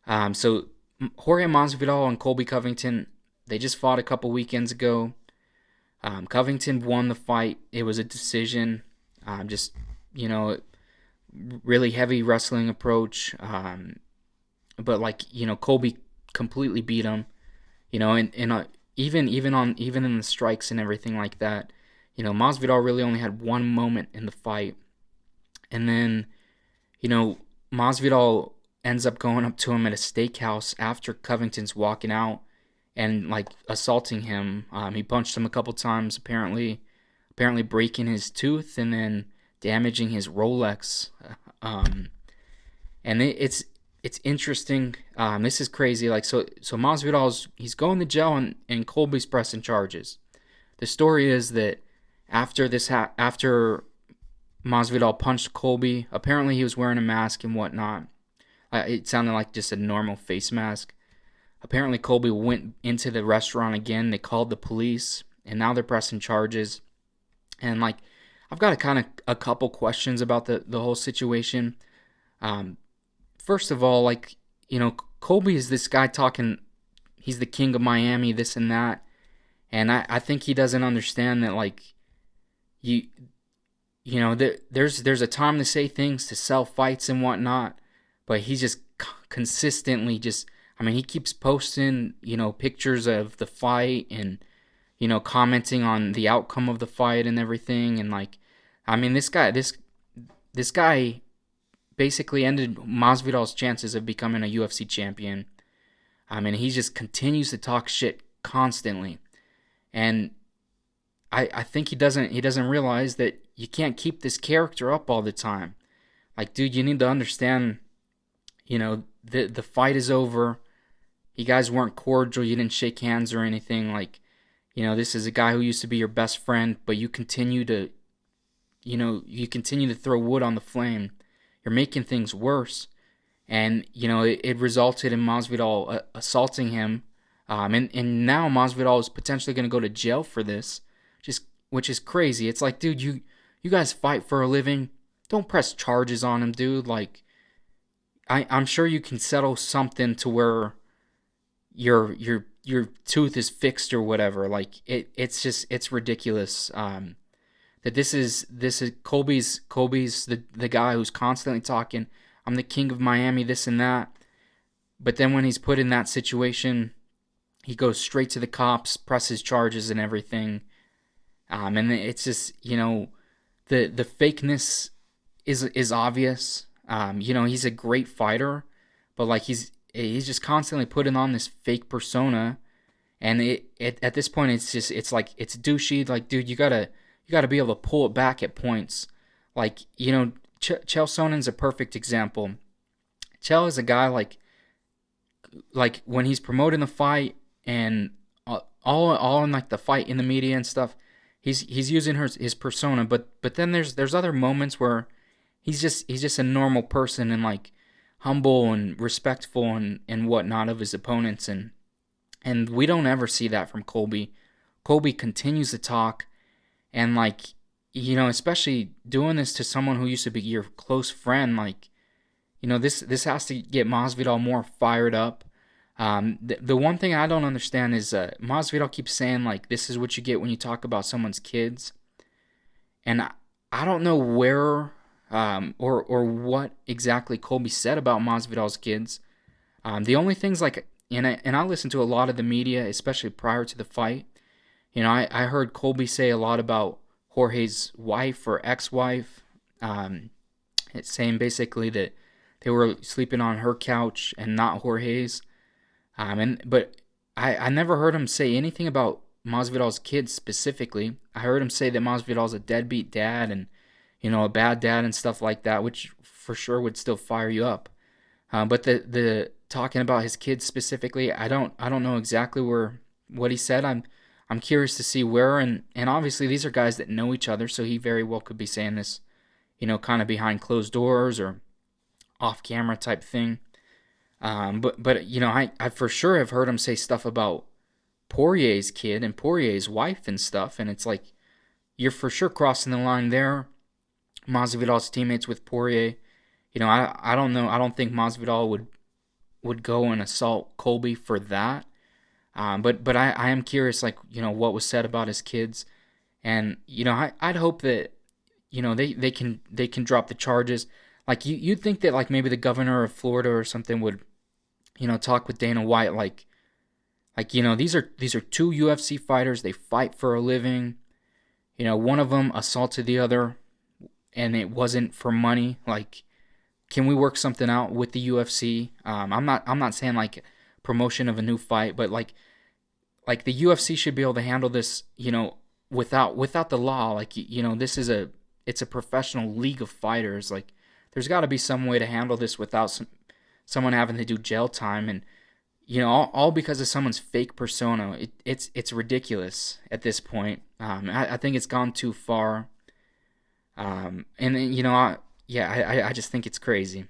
So Jorge Masvidal and Colby Covington, they just fought a couple weekends ago. Covington won the fight. It was a decision. Just you know, really heavy wrestling approach. But Colby completely beat him. And even in the strikes and everything like that. Masvidal really only had one moment in the fight, and then you know Masvidal ends up going up to him at a steakhouse after Covington's walking out and like assaulting him. He punched him a couple times, apparently breaking his tooth and then damaging his Rolex. Um, and it's interesting. This is crazy. So Masvidal's he's going to jail and Colby's pressing charges. The story is that after Masvidal punched Colby, apparently he was wearing a mask and whatnot. It sounded like just a normal face mask. Apparently Colby went into the restaurant again. They called the police, and now they're pressing charges. And I've got a couple questions about the whole situation. Um, First of all, Colby is this guy talking. He's the king of Miami, this and that, and I think he doesn't understand that you there's a time to say things, to sell fights and whatnot, but he's just consistently just. I mean, he keeps posting pictures of the fight and commenting on the outcome of the fight and everything, and I mean this guy basically ended Masvidal's chances of becoming a UFC champion. I mean, he just continues to talk shit constantly, and I think he doesn't realize that you can't keep this character up all the time. Dude, you need to understand. The fight is over. You guys weren't cordial. You didn't shake hands or anything. This is a guy who used to be your best friend, but you continue to throw wood on the flame. You're making things worse. And, it resulted in Masvidal assaulting him. And now Masvidal is potentially going to go to jail for this, which is crazy. It's like, dude, you guys fight for a living. Don't press charges on him, dude. I'm sure you can settle something to where your tooth is fixed or whatever. It's ridiculous. That this is Colby's the guy who's constantly talking, I'm the king of Miami, this and that. But then when he's put in that situation, he goes straight to the cops, presses charges and everything. And it's just the fakeness is obvious. He's a great fighter, but he's just constantly putting on this fake persona, and at this point it's douchey. Dude, you gotta be able to pull it back at points. Chael Sonnen's a perfect example. Chael is a guy when he's promoting the fight and all in the fight in the media and stuff, he's using his persona, but then there's other moments where he's just a normal person and humble and respectful and whatnot of his opponents, and we don't ever see that from Colby. Colby continues to talk, and especially doing this to someone who used to be your close friend. This has to get Masvidal more fired up. The one thing I don't understand is Masvidal keeps saying this is what you get when you talk about someone's kids, and I don't know where or what exactly Colby said about Masvidal's kids. The only things and I listened to a lot of the media, especially prior to the fight. I heard Colby say a lot about Jorge's wife or ex-wife, it's saying basically that they were sleeping on her couch and not Jorge's. But I never heard him say anything about Masvidal's kids specifically. I heard him say that Masvidal's a deadbeat dad and a bad dad and stuff like that, which for sure would still fire you up. But the talking about his kids specifically, I don't know exactly what he said. I'm curious to see where, and obviously these are guys that know each other, so he very well could be saying this, kind of behind closed doors or off camera type thing. But I for sure have heard him say stuff about Poirier's kid and Poirier's wife and stuff, and it's you're for sure crossing the line there. Masvidal's teammates with Poirier. I don't know. I don't think Masvidal would go and assault Colby for that. But I am curious, like, what was said about his kids, and I'd hope that they can drop the charges. Like you'd think that like maybe the governor of Florida or something would talk with Dana White, like these are two UFC fighters. They fight for a living. One of them assaulted the other, and it wasn't for money. Like, can we work something out with the UFC? I'm not saying like promotion of a new fight, but like the UFC should be able to handle this, without the law. Like, it's a professional league of fighters. Like, there's got to be some way to handle this without someone having to do jail time, and all because of someone's fake persona. It's ridiculous at this point. I think it's gone too far. And yeah, I just think it's crazy.